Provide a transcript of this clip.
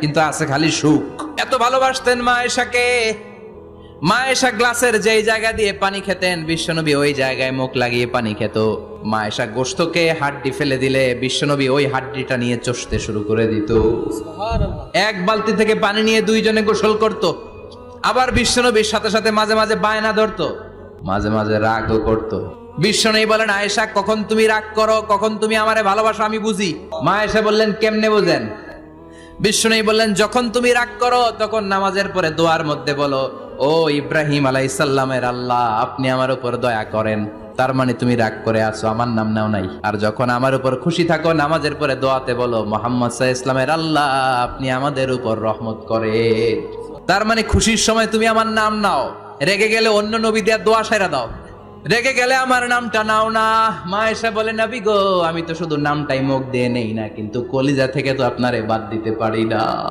কিন্তু আছে খালি সুখ। এত ভালোবাসতেন মা আয়েশাকে। মা আয়েশা গ্লাসের যেই জায়গা দিয়ে পানি খেতেন, বিশ্বনবী ওই জায়গায় মুখ লাগিয়ে পানি খেত। মা আয়েশা গোশতকে হাড্ডি ফেলে দিলে বিশ্বনবী ওই হাড্ডিটা নিয়ে চষতে শুরু করে দিত। এক বালতি থেকে পানি নিয়ে দুইজনে গোসল করত। আবার বিশ্বনবীর সাথে সাথে মাঝে মাঝে বায়না ধরতো, মাঝে মাঝে রাগও করত। বিশ্বনবী বলেন, আয়েশা কখন তুমি রাগ করো, কখন তুমি আমারে ভালোবাসো আমি বুঝি। মা আয়েশা বললেন, কেমনে বোঝেন? বিশ্বনবী বললেন, যখন তুমি রাগ করো তখন নামাজের পরে দোয়ার মধ্যে বলো, ও ইব্রাহিম আলাইহিস সালামের আল্লাহ, আপনি আমার উপর দয়া করেন। তার মানে তুমি রাগ করে আছো, আমার নাম নাও নাই। আর যখন আমার উপর খুশি থাকো নামাজের পরে দোয়াতে বলো, মুহাম্মদ সাল্লাল্লাহু আলাইহি ওয়াসাল্লামের আল্লাহ, আপনি আমাদের উপর রহমত করেন। তার মানে খুশির সময় তুমি আমার নাম নাও, রেগে গেলে অন্য নবী দেয়া দোয়া সাইরা দাও, রেগে গেলে আমার নামটা নাও না। মা আয়েশা বলে, নবী গো, আমি তো শুধু নামটাই মুখ দিয়ে নেই না, কিন্তু কলিজা থেকে তো আপনারে বাদ দিতে পারি না।